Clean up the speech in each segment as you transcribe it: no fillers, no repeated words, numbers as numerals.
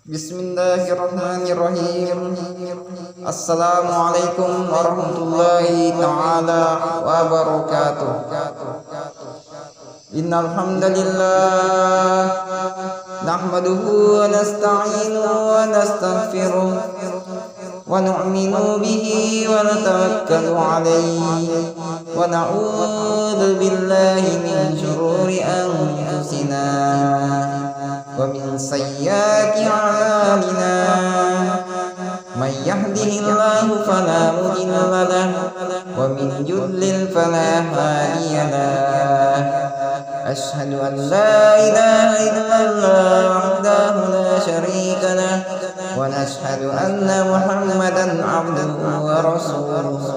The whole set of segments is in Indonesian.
Bismillahirrahmanirrahim. Assalamualaikum warahmatullahi ta'ala wabarakatuh. Innal hamdalillah nahmaduhu wa nasta'inuhu wa nastaghfiruh wa nu'minu bihi wa natawakkalu alayhi wa na'udzu billahi min shururi anfusina wa min sayyiati a'malina. May yahdihillahu fala mudilla lahu wa min yudlil fala hadiya lahu. Asyhadu an la ilaha illallah wahdahu la syarika lahu wa nashhadu anna Muhammadan abduhu wa rasuluhu.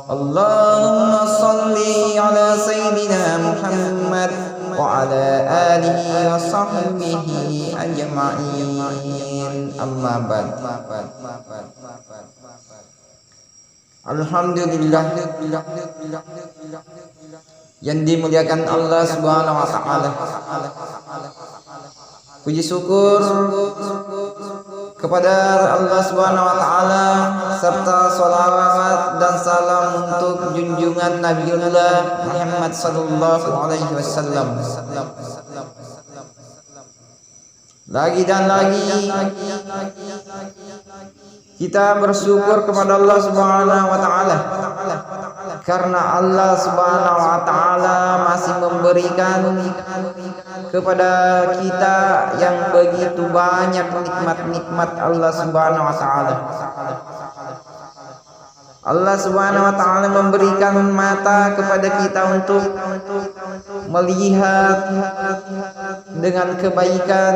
Allahumma salli ala sayyidina Muhammad wa ala alihi wa sahbihi ajma'in. Amma ba'd. Alhamdulillah yang dimuliakan Allah Subhanahu wa taala. Puji syukur kepada Allah Subhanahu wa taala serta salawat dan salam untuk junjungan Nabiullah Muhammad sallallahu alaihi wasallam. Lagi dan lagi kita bersyukur kepada Allah Subhanahu wa taala karena Allah Subhanahu wa taala masih memberikan kepada kita yang begitu banyak nikmat-nikmat Allah Subhanahu wa taala. Allah Subhanahu wa taala memberikan mata kepada kita untuk melihat dengan kebaikan,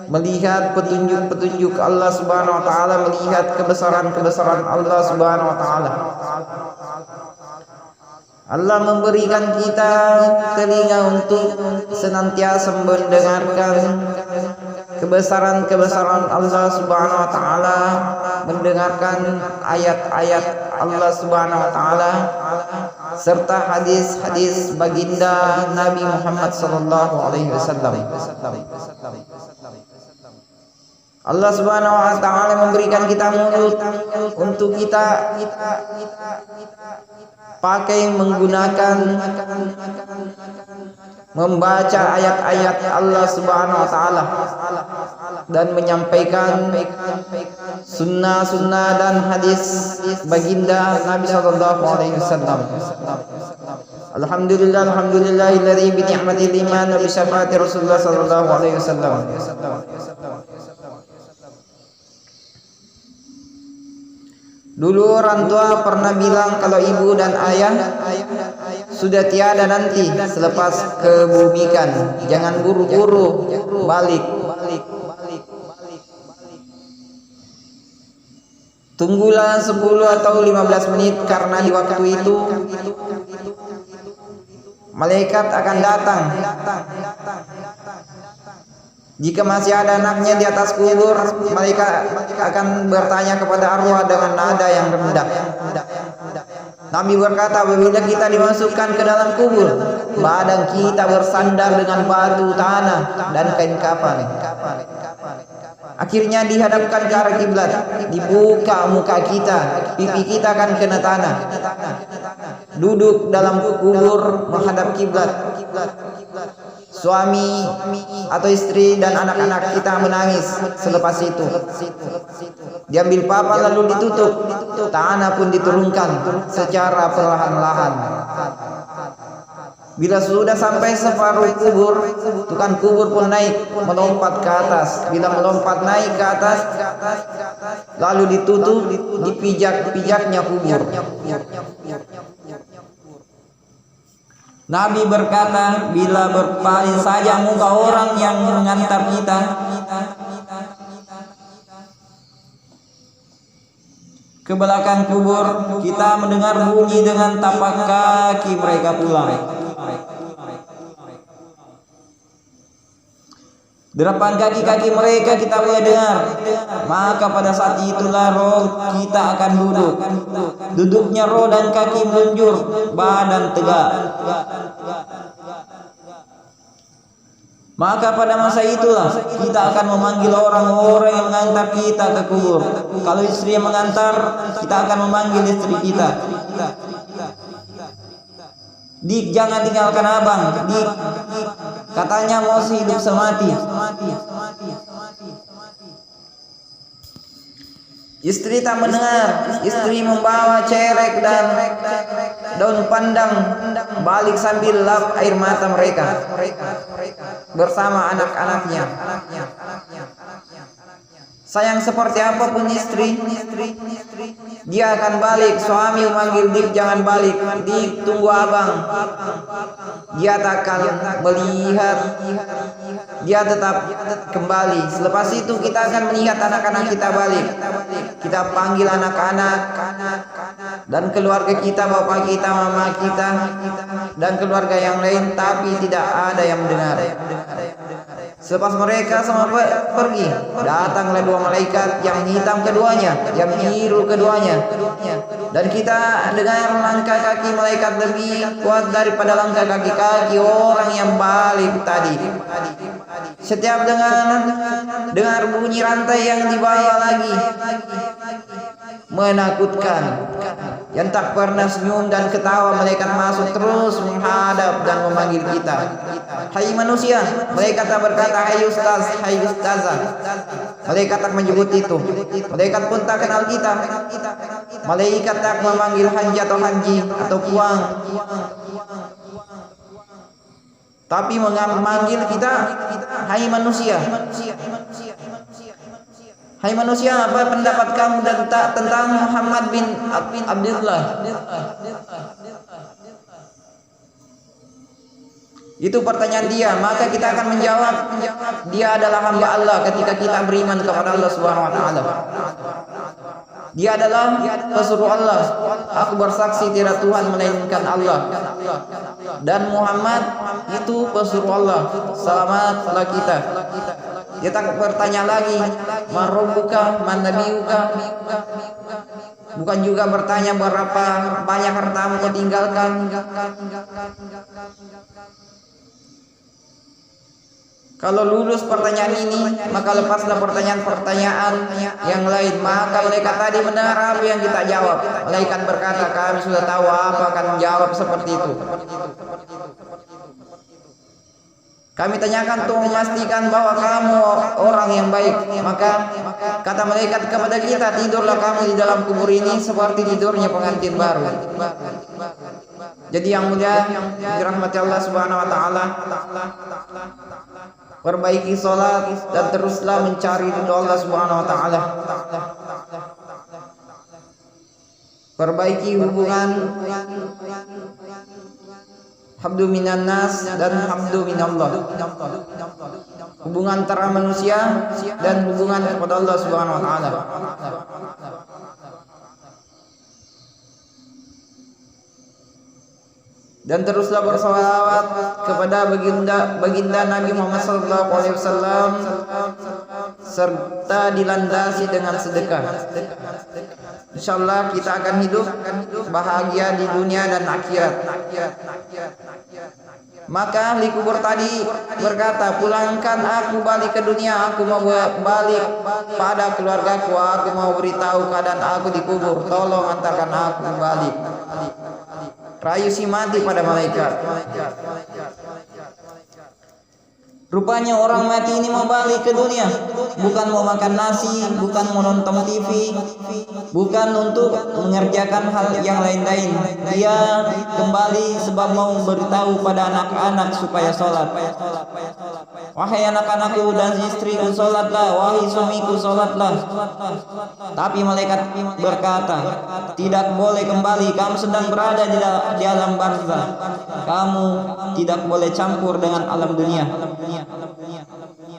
melihat petunjuk-petunjuk Allah Subhanahu wa taala, melihat kebesaran-kebesaran Allah Subhanahu wa taala. Allah memberikan kita telinga untuk senantiasa mendengarkan kebesaran-kebesaran Allah Subhanahu wa taala, mendengarkan ayat-ayat Allah Subhanahu wa taala serta hadis-hadis baginda Nabi Muhammad sallallahu alaihi wasallam. Allah Subhanahu wa taala memberikan kita mulut untuk kita pakai menggunakan membaca ayat-ayat Allah Subhanahu wa taala dan menyampaikan sunnah-sunnah dan hadis baginda Nabi sallallahu alaihi wasallam. Alhamdulillahilladzi bi ni'matil iman wa bi syafaati Rasulullah sallallahu alaihi wasallam. Dulu orang tua pernah bilang kalau ibu dan ayah sudah tiada nanti selepas kebumikan, jangan buru-buru balik. Tunggulah 10 atau 15 menit karena di waktu itu malaikat akan datang. Jika masih ada anaknya di atas kubur, mereka akan bertanya kepada arwah dengan nada yang rendah. Nabi berkata, apabila kita dimasukkan ke dalam kubur, badan kita bersandar dengan batu, tanah, dan kain kafan. Akhirnya dihadapkan ke arah kiblat, dibuka muka kita, pipi kita akan kena tanah. Duduk dalam kubur menghadap kiblat. Suami atau istri dan anak-anak kita menangis selepas itu. Diambil papan lalu ditutup, tanah pun diturunkan secara perlahan-lahan. Bila sudah sampai separuh kubur, tukang kubur pun naik melompat ke atas. Bila melompat naik ke atas, lalu ditutup, dipijak-pijaknya kubur. Nabi berkata, bila berpaling saja muka orang yang mengantar kita, ke belakang kubur, kita mendengar bunyi dengan tapak kaki mereka pulang. Derapan kaki-kaki mereka kita boleh dengar. Maka pada saat itulah roh kita akan duduk. Duduknya roh dan kaki meluncur, badan tegak. Maka pada masa itulah kita akan memanggil orang-orang yang mengantar kita ke kubur. Kalau istri yang mengantar, kita akan memanggil istri kita. Dik, jangan tinggalkan abang. Dik, katanya mau hidup semati. Istri tak mendengar. Istri membawa cerek dan daun pandan balik sambil lap air mata mereka bersama anak-anaknya. Sayang seperti apapun istri, dia akan balik. Suami memanggil, Dik jangan balik, Dik tunggu abang. Dia tak akan melihat, dia tetap kembali. Selepas itu kita akan melihat anak-anak kita balik. Kita panggil anak-anak dan keluarga kita, bapak kita, mama kita, dan keluarga yang lain, tapi tidak ada yang mendengar. Selepas mereka semua pergi, datanglah dua malaikat, yang hitam keduanya, yang biru keduanya. Dan kita dengar langkah kaki malaikat lebih kuat daripada langkah kaki orang yang balik tadi. Setiap dengar bunyi rantai yang dibawa lagi, menakutkan. Yang tak pernah senyum dan ketawa, malaikat masuk terus menghadap dan memanggil kita. Hai manusia, malaikat tak berkata hai ustaz, hai ustazah. Malaikat tak menyebut itu. Malaikat pun tak kenal kita. Malaikat tak memanggil haji atau haji atau puang, tapi memanggil kita hai manusia. Hai manusia, apa pendapat kamu tentang Muhammad bin Abdullah? Itu pertanyaan dia, maka kita akan menjawab, dia adalah hamba Allah ketika kita beriman kepada Allah Subhanahu wa taala. Dia adalah pesuruh Allah. Aku bersaksi tidak Tuhan melainkan Allah. Dan Muhammad itu pesuruh Allah. Selamatlah kita. Dia tak bertanya lagi, man rabbuka, man nabiyuka. Bukan juga bertanya berapa banyak hartamu kau tinggalkan. Kalau lulus pertanyaan ini, maka lepaslah pertanyaan-pertanyaan yang lain. Maka malaikat tadi mendengar apa yang kita jawab. Malaikat berkata, kami sudah tahu apa akan menjawab seperti itu. Kami tanyakan untuk memastikan bahwa kamu orang yang baik. Maka kata malaikat kepada kita, tidurlah kamu di dalam kubur ini seperti tidurnya pengantin baru. Jadi yang mulia, dirahmati Allah Subhanahu wa taala, perbaiki sholat dan teruslah mencari ridho Allah Subhanahu wa taala. Perbaiki hubungan habdu minan nas dan habdu minallah. Hubungan antara manusia dan hubungan kepada Allah Subhanahu wa taala. Dan teruslah bersalawat kepada baginda Nabi Muhammad SAW serta dilandasi dengan sedekah. Insyaallah kita akan hidup bahagia di dunia dan akhirat. Maka ahli kubur tadi berkata, pulangkan aku balik ke dunia, aku mau balik pada keluargaku, aku mau beritahu keadaan aku di kubur, tolong antarkan aku balik. Rayu si mati pada malaikat. Rupanya orang mati ini mau balik ke dunia, bukan mau makan nasi, bukan mau nonton TV, bukan untuk mengerjakan hal yang lain-lain. Dia kembali sebab mau beritahu pada anak-anak supaya sholat. Wahai anak-anakku dan istriku, sholatlah. Wahai suamiku, sholatlah. Tapi malaikat berkata, tidak boleh kembali. Kamu sedang berada di alam barzah. Kamu tidak boleh campur dengan alam dunia.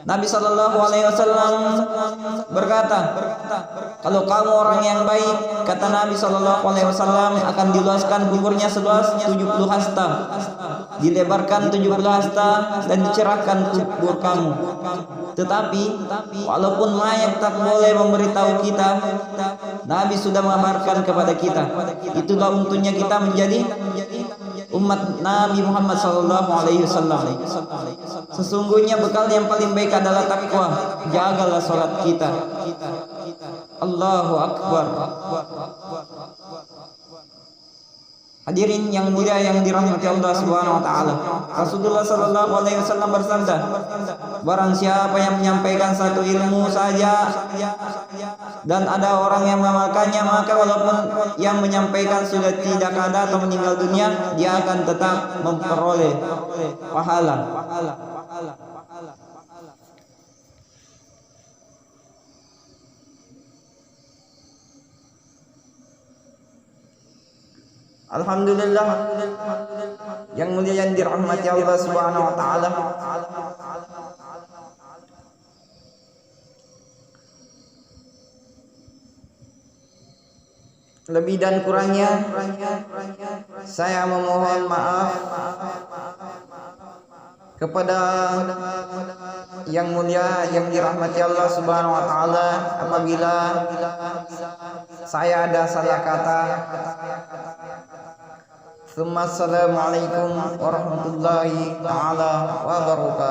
Nabi SAW berkata, kalau kamu orang yang baik, kata Nabi SAW, akan diluaskan kuburnya seluas 70 hasta, dilebarkan 70 hasta, dan dicerahkan kubur kamu. Tetapi walaupun mayat tak boleh memberitahu kita, Nabi sudah mengabarkan kepada kita. Itulah untungnya kita menjadi umat Nabi Muhammad sallallahu alaihi wasallam. Sesungguhnya bekal yang paling baik adalah takwa. Jagalah salat kita. Allahu akbar. Hadirin yang mulia yang dirahmati Allah Subhanahu wa taala. Rasulullah sallallahu alaihi wasallam bersabda, barang siapa yang menyampaikan satu ilmu saja dan ada orang yang mengamalkannya, maka walaupun yang menyampaikan sudah tidak ada atau meninggal dunia, dia akan tetap memperoleh pahala. Alhamdulillah yang mulia yang dirahmati Allah Subhanahu wa taala. Lebih dan kurangnya saya memohon maaf kepada yang mulia yang dirahmati Allah Subhanahu wa taala apabila saya ada salah kata. Assalamualaikum warahmatullahi taala wabarakatuh.